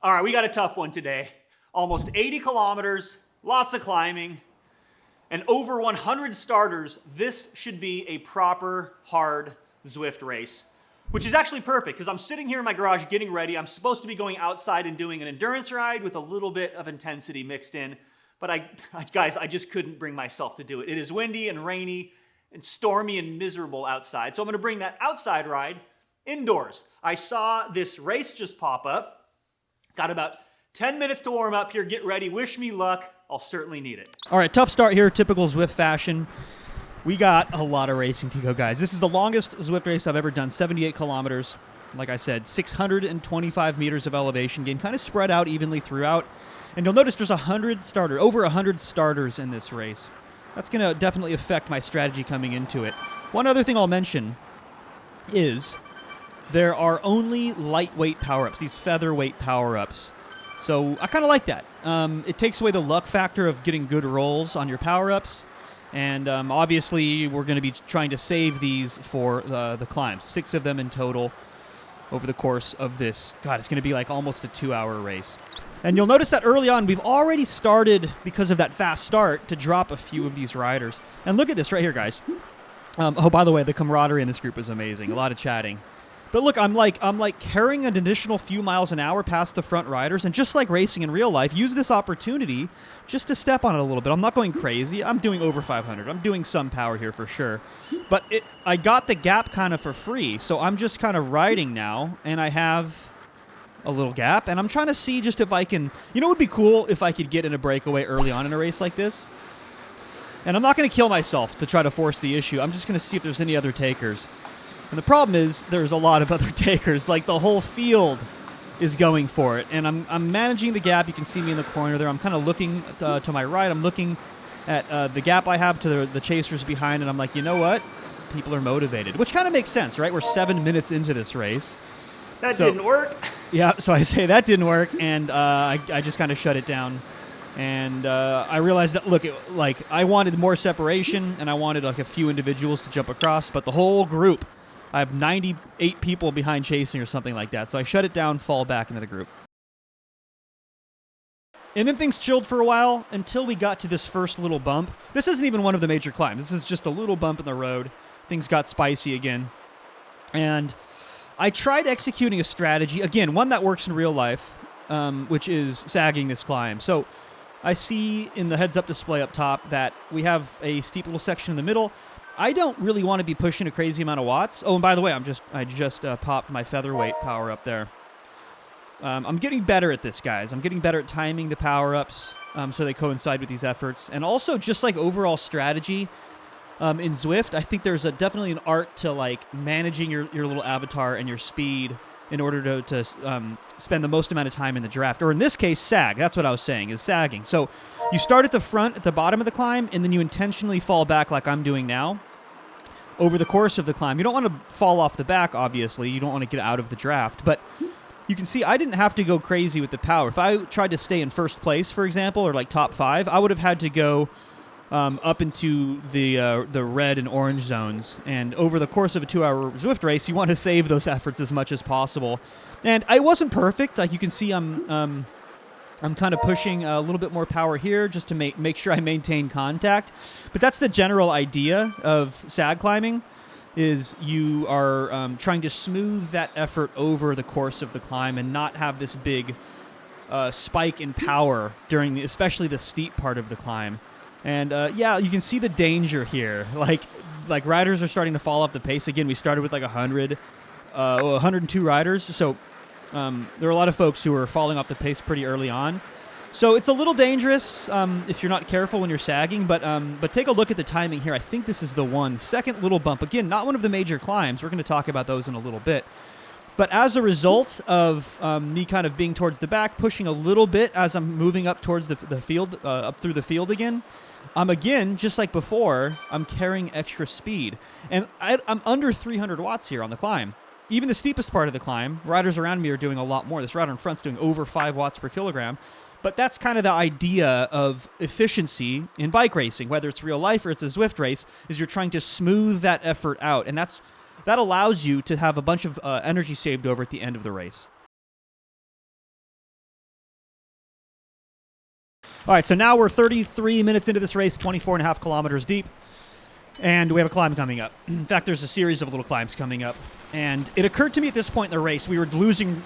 All right, we got a tough one today. Almost 80 kilometers, lots of climbing, and over 100 starters. This should be a proper, hard Zwift race, which is actually perfect because I'm sitting here in my garage getting ready. I'm supposed to be going outside and doing an endurance ride with a little bit of intensity mixed in, but guys, I just couldn't bring myself to do it. It is windy and rainy and stormy and miserable outside, so I'm gonna bring that outside ride indoors. I saw this race just pop up. Got about 10 minutes to warm up here. Get ready. Wish me luck. I'll certainly need it. All right, tough start here, typical Zwift fashion. We got a lot of racing to go, guys. This is the longest Zwift race I've ever done, 78 kilometers. Like I said, 625 meters of elevation gain, kind of spread out evenly throughout. And you'll notice there's over 100 starters in this race. That's going to definitely affect my strategy coming into it. One other thing I'll mention is there are only lightweight power-ups, these featherweight power-ups. So I kind of like that. It takes away the luck factor of getting good rolls on your power-ups. And obviously, we're going to be trying to save these for the climbs. 6 of them in total over the course of this. God, it's going to be like almost a 2-hour race. And you'll notice that early on, we've already started, because of that fast start, to drop a few of these riders. And look at this right here, guys. Oh, by the way, the camaraderie in this group is amazing. A lot of chatting. But look, I'm like carrying an additional few miles an hour past the front riders, and just like racing in real life, use this opportunity just to step on it a little bit. I'm not going crazy. I'm doing over 500. I'm doing some power here for sure. But I got the gap kind of for free, so I'm just kind of riding now, and I have a little gap, and I'm trying to see just if I can... You know what would be cool if I could get in a breakaway early on in a race like this? And I'm not going to kill myself to try to force the issue. I'm just going to see if there's any other takers. And the problem is there's a lot of other takers. Like, the whole field is going for it. And I'm managing the gap. You can see me in the corner there. I'm kind of looking to my right. I'm looking at the gap I have to the chasers behind. And I'm like, you know what? People are motivated. Which kind of makes sense, right? We're 7 minutes into this race. That didn't work. Yeah, so I say that didn't work. And I just kind of shut it down. And I realized that, look, I wanted more separation. And I wanted like a few individuals to jump across. But the whole group... I have 98 people behind chasing or something like that. So I shut it down, fall back into the group. And then things chilled for a while until we got to this first little bump. This isn't even one of the major climbs. This is just a little bump in the road. Things got spicy again. And I tried executing a strategy, again, one that works in real life, which is sagging this climb. So I see in the heads-up display up top that we have a steep little section in the middle. I don't really want to be pushing a crazy amount of watts. Oh, and by the way, I just popped my featherweight power up there. I'm getting better at this, guys. I'm getting better at timing the power-ups so they coincide with these efforts. And also, just like overall strategy in Zwift, I think there's definitely an art to like managing your little avatar and your speed in order to spend the most amount of time in the draft. Or in this case, sag. That's what I was saying, is sagging. So you start at the front, at the bottom of the climb, and then you intentionally fall back like I'm doing now over the course of the climb. You don't want to fall off the back, obviously. You don't want to get out of the draft. But you can see I didn't have to go crazy with the power. If I tried to stay in first place, for example, or like top 5, I would have had to go up into the red and orange zones. And over the course of a 2-hour Zwift race, you want to save those efforts as much as possible. And I wasn't perfect. Like you can see, I'm kind of pushing a little bit more power here just to make sure I maintain contact. But that's the general idea of sag climbing, is you are trying to smooth that effort over the course of the climb and not have this big spike in power during especially the steep part of the climb. And yeah, you can see the danger here. Like riders are starting to fall off the pace. Again, we started with like 102 riders. So there are a lot of folks who are falling off the pace pretty early on. So it's a little dangerous if you're not careful when you're sagging. But take a look at the timing here. I think this is the one. Second little bump. Again, not one of the major climbs. We're going to talk about those in a little bit. But as a result of me kind of being towards the back, pushing a little bit as I'm moving up towards the field, up through the field again, again, just like before, I'm carrying extra speed. And I'm under 300 watts here on the climb. Even the steepest part of the climb, riders around me are doing a lot more. This rider in front's doing over 5 watts per kilogram. But that's kind of the idea of efficiency in bike racing, whether it's real life or it's a Zwift race, is you're trying to smooth that effort out. And that allows you to have a bunch of energy saved over at the end of the race. All right, so now we're 33 minutes into this race, 24 and a half kilometers deep, and we have a climb coming up. In fact, there's a series of little climbs coming up. And it occurred to me at this point in the race, we were losing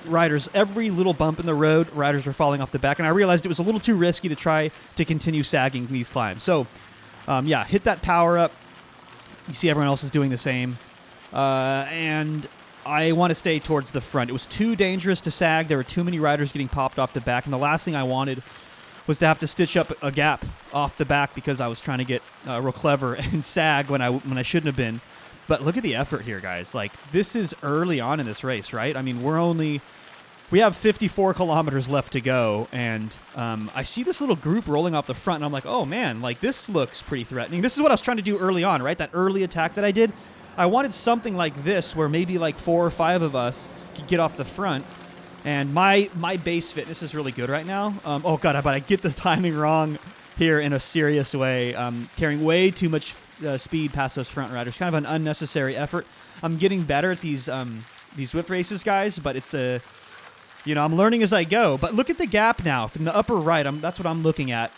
riders. Every little bump in the road, riders were falling off the back, and I realized it was a little too risky to try to continue sagging these climbs. So, yeah, hit that power up. You see everyone else is doing the same. And I want to stay towards the front. It was too dangerous to sag. There were too many riders getting popped off the back, and the last thing I wanted was to have to stitch up a gap off the back because I was trying to get real clever and sag when I shouldn't have been. But look at the effort here, guys. Like, this is early on in this race, right? I mean, we have 54 kilometers left to go, and I see this little group rolling off the front, and I'm like, oh, man, like, this looks pretty threatening. This is what I was trying to do early on, right? That early attack that I did. I wanted something like this where maybe like 4 or 5 of us could get off the front. And my base fitness is really good right now. Oh, God, but I get the timing wrong here in a serious way. Carrying way too much speed past those front riders. Kind of an unnecessary effort. I'm getting better at these Zwift races, guys, but it's I'm learning as I go. But look at the gap now. From the upper right, that's what I'm looking at.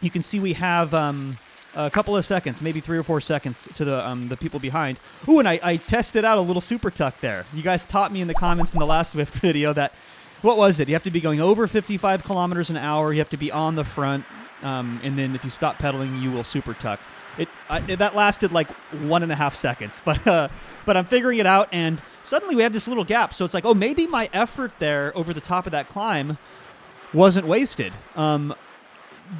You can see we have a couple of seconds, maybe 3 or 4 seconds to the people behind. Ooh, and I tested out a little super tuck there. You guys taught me in the comments in the last Zwift video that, what was it? You have to be going over 55 kilometers an hour. You have to be on the front, and then if you stop pedaling, you will super tuck. That lasted like 1.5 seconds, but I'm figuring it out, and suddenly we have this little gap. So it's like, oh, maybe my effort there over the top of that climb wasn't wasted.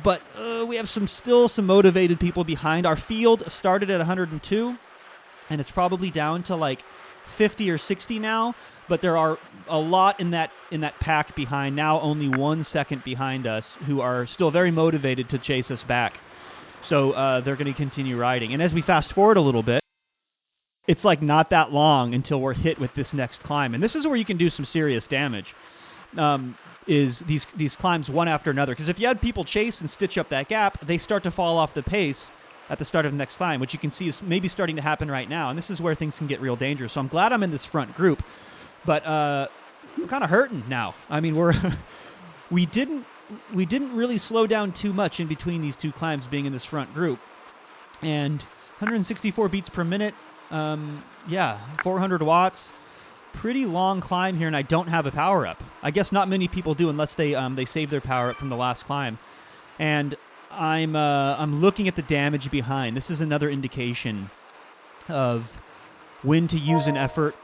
But we have still some motivated people behind. Our field started at 102, and it's probably down to like 50 or 60 now. But there are a lot in that pack behind. Now only 1 second behind us, who are still very motivated to chase us back. So they're going to continue riding. And as we fast forward a little bit, it's like not that long until we're hit with this next climb. And this is where you can do some serious damage. Is these climbs one after another. Because if you had people chase and stitch up that gap, they start to fall off the pace at the start of the next climb, which you can see is maybe starting to happen right now. And this is where things can get real dangerous. So I'm glad I'm in this front group. But we're kind of hurting now. I mean, we didn't really slow down too much in between these two climbs being in this front group. And 164 beats per minute. 400 watts. Pretty long climb here, and I don't have a power up. I guess not many people do unless they save their power up from the last climb. And I'm looking at the damage behind. This is another indication of when to use an effort,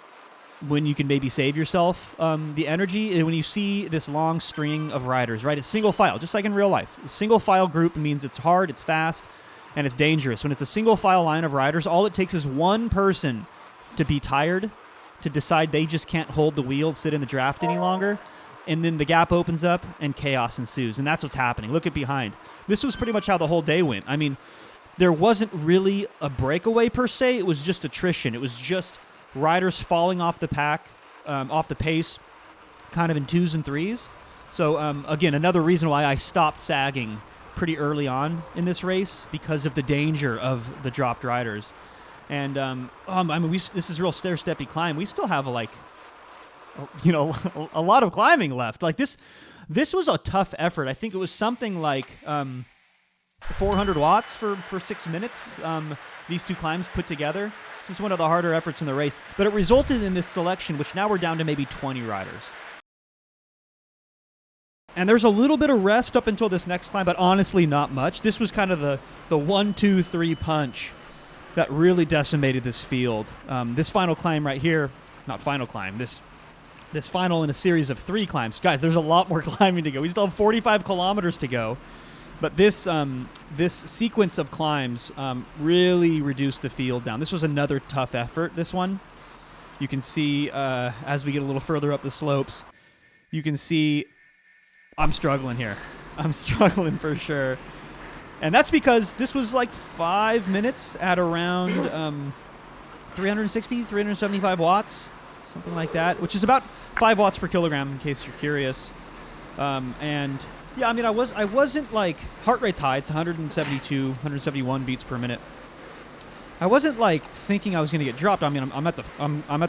when you can maybe save yourself the energy. When you see this long string of riders, right? It's single file, just like in real life. A single file group means it's hard, it's fast, and it's dangerous. When it's a single file line of riders, all it takes is one person to be tired, to decide they just can't hold the wheel, sit in the draft any longer, and then the gap opens up and chaos ensues. And that's what's happening. Look at behind. This was pretty much how the whole day went. I mean, there wasn't really a breakaway per se. It was just attrition. It was just riders falling off the pack, off the pace, kind of in 2s and 3s. So, again, another reason why I stopped sagging pretty early on in this race, because of the danger of the dropped riders. And, this is real stair-steppy climb. We still have, a lot of climbing left. Like, this was a tough effort. I think it was something like 400 watts for 6 minutes, these two climbs put together. This is one of the harder efforts in the race. But it resulted in this selection, which now we're down to maybe 20 riders. And there's a little bit of rest up until this next climb, but honestly not much. This was kind of the 1, 2, 3 punch that really decimated this field. This final climb right here, not final climb, this final in a series of 3 climbs. Guys, there's a lot more climbing to go. We still have 45 kilometers to go. But this sequence of climbs really reduced the field down. This was another tough effort, this one. You can see as we get a little further up the slopes, you can see I'm struggling here. I'm struggling for sure. And that's because this was like 5 minutes at around 360, 375 watts, something like that, which is about 5 watts per kilogram, in case you're curious. And yeah, I mean, I wasn't like, heart rate's high. It's 172, 171 beats per minute. I wasn't like thinking I was going to get dropped. I mean, I'm at the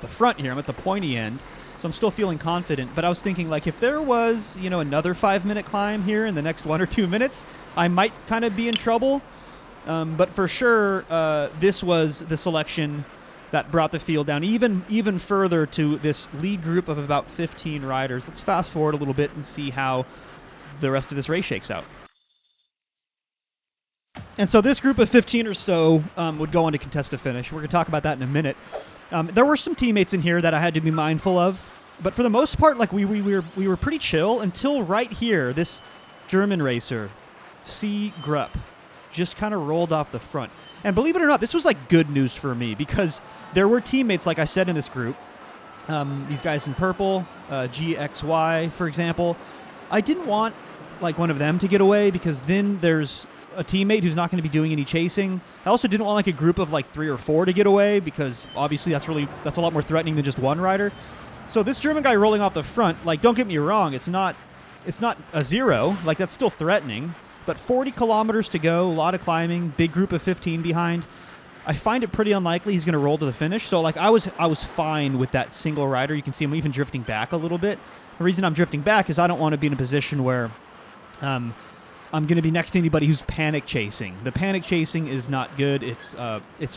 front here. I'm at the pointy end, So I'm still feeling confident, but I was thinking, like, if there was, another 5-minute climb here in the next 1 or 2 minutes, I might kind of be in trouble. But for sure, this was the selection that brought the field down even further to this lead group of about 15 riders. Let's fast forward a little bit and see how the rest of this race shakes out. And so this group of 15 or so would go on to contest a finish. We're going to talk about that in a minute. There were some teammates in here that I had to be mindful of, but for the most part, like we were pretty chill until right here. This German racer, C. Grupp, just kind of rolled off the front. And believe it or not, this was like good news for me because there were teammates, like I said, in this group. These guys in purple, GXY, for example. I didn't want like one of them to get away because then there's a teammate who's not going to be doing any chasing. I also didn't want like a group of like 3 or 4 to get away because obviously that's a lot more threatening than just one rider. So this German guy rolling off the front, like, don't get me wrong, it's not a 0, like that's still threatening, but 40 kilometers to go, a lot of climbing, big group of 15 behind. I find it pretty unlikely he's going to roll to the finish. So like I was fine with that single rider. You can see him even drifting back a little bit. The reason I'm drifting back is I don't want to be in a position where I'm going to be next to anybody who's panic chasing. The panic chasing is not good. It's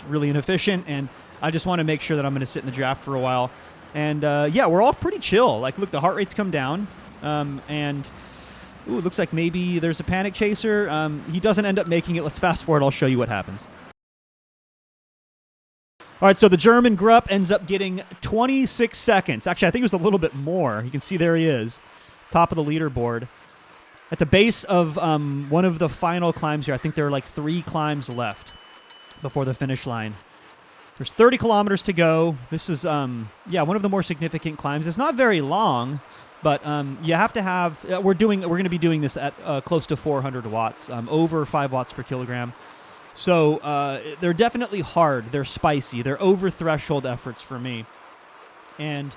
really inefficient, and I just want to make sure that I'm going to sit in the draft for a while. And we're all pretty chill. Like, look, the heart rate's come down, and it looks like maybe there's a panic chaser. He doesn't end up making it. Let's fast forward. I'll show you what happens. All right, so the German Grupp ends up getting 26 seconds. Actually, I think it was a little bit more. You can see there he is, top of the leaderboard. At the base of one of the final climbs here, I think there are like 3 climbs left before the finish line. There's 30 kilometers to go. This is, one of the more significant climbs. It's not very long, but you have to have. We're going to be doing this at close to 400 watts, over 5 watts per kilogram. So they're definitely hard. They're spicy. They're over threshold efforts for me, and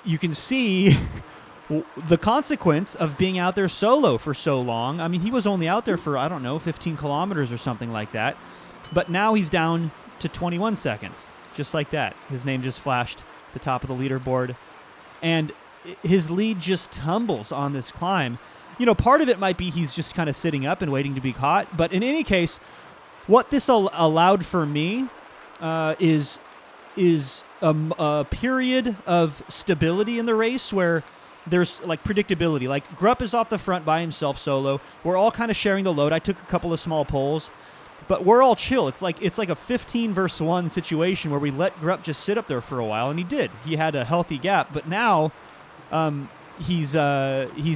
you can see the consequence of being out there solo for so long. I mean, he was only out there for, 15 kilometers or something like that. But now he's down to 21 seconds, just like that. His name just flashed at the top of the leaderboard. And his lead just tumbles on this climb. Part of it might be he's just kind of sitting up and waiting to be caught. But in any case, what this allowed for me is a period of stability in the race where there's like predictability. Like Grupp is off the front by himself solo. We're all kind of sharing the load. I took a couple of small pulls, but we're all chill. It's like a 15 versus 1 situation where we let Grupp just sit up there for a while, and he did. He had a healthy gap, but now he's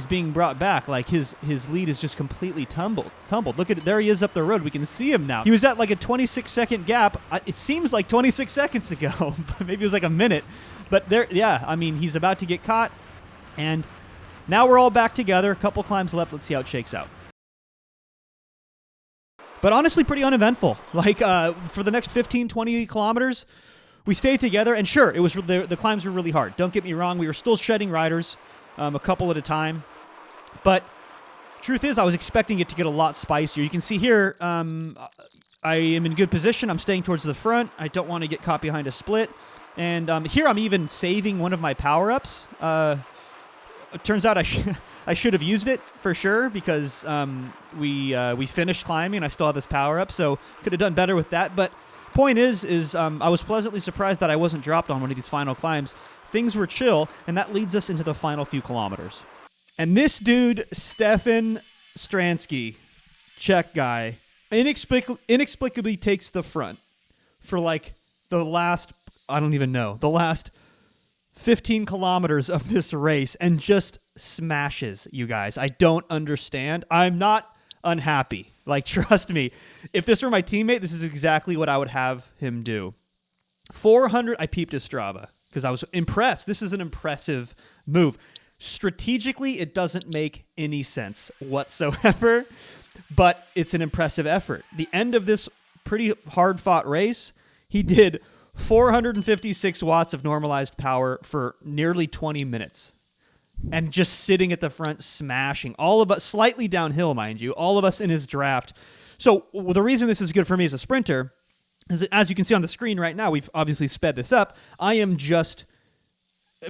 being brought back. Like his lead is just completely tumbled. Look at it. There he is up the road. We can see him now. He was at like a 26-second gap. It seems like 26 seconds ago, but maybe it was like a minute. But he's about to get caught. And now we're all back together. A couple climbs left. Let's see how it shakes out. But honestly, pretty uneventful. Like for the next 15, 20 kilometers, we stayed together. And sure, it was the climbs were really hard. Don't get me wrong. We were still shedding riders a couple at a time. But truth is, I was expecting it to get a lot spicier. You can see here, I am in good position. I'm staying towards the front. I don't want to get caught behind a split. And here I'm even saving one of my power-ups. It turns out I should have used it for sure because we finished climbing and I still have this power up, so could have done better with that. But point is I was pleasantly surprised that I wasn't dropped on one of these final climbs. Things were chill, and that leads us into the final few kilometers. And this dude, Stefan Stransky, Czech guy, inexplicably takes the front for like the last 15 kilometers of this race and just smashes you guys. I don't understand. I'm not unhappy. Like, trust me, if this were my teammate, this is exactly what I would have him do. 400, I peeped his Strava because I was impressed. This is an impressive move. Strategically, it doesn't make any sense whatsoever, but it's an impressive effort. The end of this pretty hard-fought race, he did 456 watts of normalized power for nearly 20 minutes. And just sitting at the front smashing. All of us, slightly downhill, mind you, all of us in his draft. So the reason this is good for me as a sprinter is that, as you can see on the screen right now, we've obviously sped this up. I am just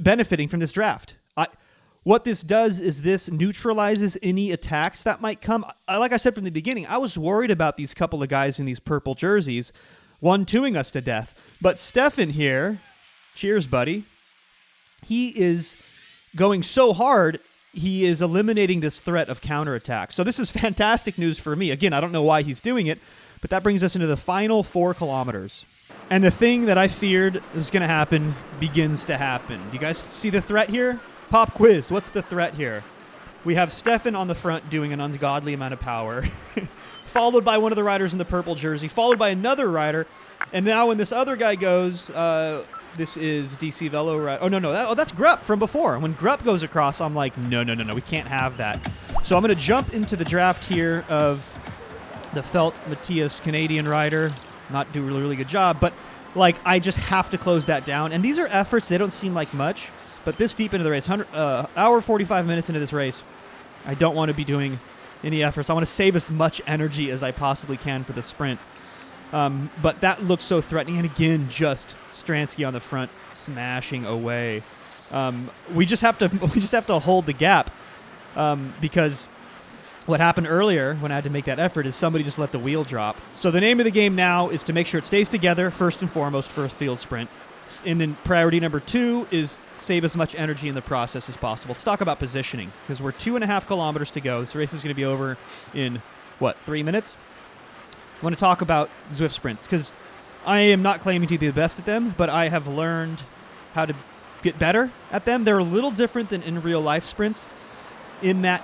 benefiting from this draft. What this does is this neutralizes any attacks that might come. Like I said from the beginning, I was worried about these couple of guys in these purple jerseys 1-2ing us to death. But Stefan here, cheers, buddy, he is going so hard, he is eliminating this threat of counterattack. So this is fantastic news for me. Again, I don't know why he's doing it, but that brings us into the final 4 kilometers. And the thing that I feared was going to happen begins to happen. Do you guys see the threat here? Pop quiz. What's the threat here? We have Stefan on the front doing an ungodly amount of power, followed by one of the riders in the purple jersey, followed by another rider. And now when this other guy goes, this is DC Velo rider. Oh, no. That's Grupp from before. When Grupp goes across, I'm like, no. We can't have that. So I'm going to jump into the draft here of the Felt Matthias Canadian rider. Not do a really good job, but like I just have to close that down. And these are efforts. They don't seem like much. But this deep into the race, hour 45 minutes into this race, I don't want to be doing any efforts. I want to save as much energy as I possibly can for the sprint. But that looks so threatening. And again, just Stransky on the front, smashing away. We just have to hold the gap because what happened earlier when I had to make that effort is somebody just let the wheel drop. So the name of the game now is to make sure it stays together first and foremost for a field sprint. And then priority number 2 is save as much energy in the process as possible. Let's talk about positioning because we're 2.5 kilometers to go. This race is going to be over in, 3 minutes? I want to talk about Zwift sprints because I am not claiming to be the best at them, but I have learned how to get better at them. They're a little different than in real life sprints in that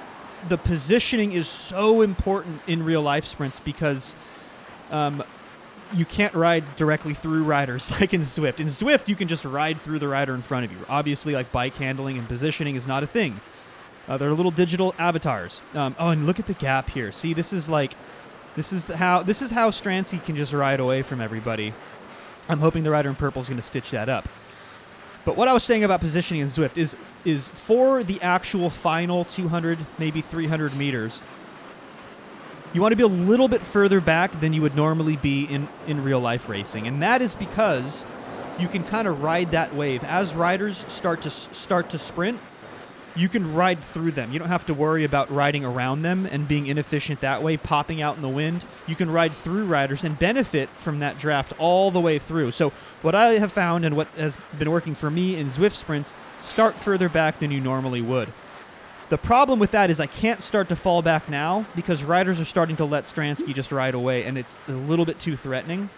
the positioning is so important in real life sprints because you can't ride directly through riders like in Zwift. In Zwift, you can just ride through the rider in front of you. Obviously, like bike handling and positioning is not a thing. They're little digital avatars. And look at the gap here. See, this is how Stransky can just ride away from everybody. I'm hoping the rider in purple is going to stitch that up. But what I was saying about positioning in Zwift is for the actual final 200, maybe 300 meters, you want to be a little bit further back than you would normally be in real life racing. And that is because you can kind of ride that wave. As riders start to sprint, you can ride through them. You don't have to worry about riding around them and being inefficient that way, popping out in the wind. You can ride through riders and benefit from that draft all the way through. So what I have found and what has been working for me in Zwift sprints, start further back than you normally would. The problem with that is I can't start to fall back now because riders are starting to let Stransky just ride away, and it's a little bit too threatening.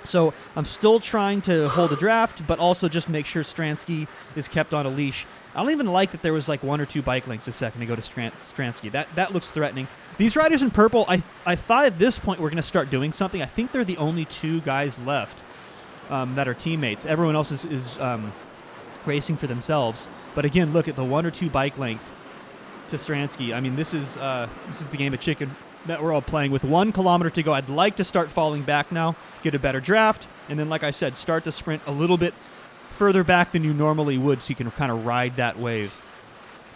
So I'm still trying to hold a draft, but also just make sure Stransky is kept on a leash. I don't even like that there was like 1 or 2 bike lengths a second to go to Stransky. That looks threatening. These riders in purple, I thought at this point we're going to start doing something. I think they're the only 2 guys left that are teammates. Everyone else is racing for themselves. But again, look at the 1 or 2 bike length to Stransky. I mean, this is the game of chicken that we're all playing with 1 kilometer to go. I'd like to start falling back now, get a better draft, and then, like I said, start the sprint a little bit further back than you normally would so you can kind of ride that wave.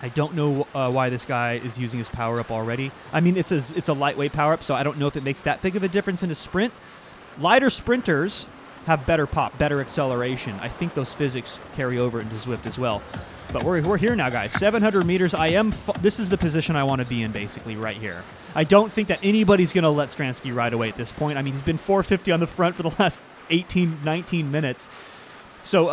I don't know why this guy is using his power-up already. I mean, it's a lightweight power-up, so I don't know if it makes that big of a difference in a sprint. Lighter sprinters have better pop, better acceleration. I think those physics carry over into Zwift as well. But we're here now, guys. 700 meters. This is the position I want to be in, basically, right here. I don't think that anybody's going to let Stransky ride away at this point. I mean, he's been 450 on the front for the last 18, 19 minutes. So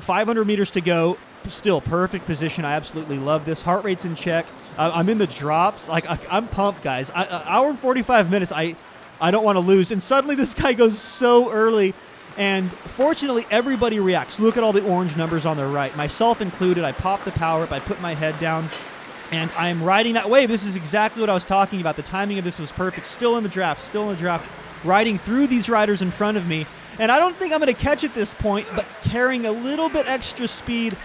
500 meters to go. Still perfect position. I absolutely love this. Heart rate's in check. I'm in the drops. I'm pumped, guys. Hour and 45 minutes. I don't want to lose. And suddenly this guy goes so early. And fortunately, everybody reacts. Look at all the orange numbers on the right, myself included. I pop the power up. I put my head down, and I'm riding that wave. This is exactly what I was talking about. The timing of this was perfect. Still in the draft, riding through these riders in front of me. And I don't think I'm going to catch at this point, but carrying a little bit extra speed,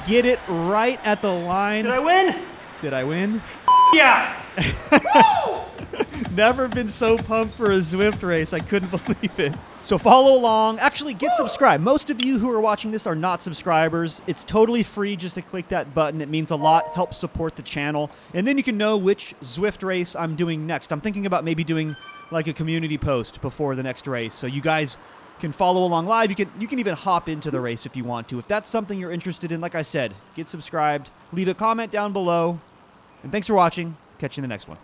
get it right at the line. Did I win? Did I win? Yeah! Never been so pumped for a Zwift race. I couldn't believe it. So follow along. Actually, get subscribed. Most of you who are watching this are not subscribers. It's totally free just to click that button. It means a lot. Helps support the channel. And then you can know which Zwift race I'm doing next. I'm thinking about maybe doing like a community post before the next race. So you guys can follow along live. You can even hop into the race if you want to. If that's something you're interested in, like I said, get subscribed, leave a comment down below. And thanks for watching. Catch you in the next one.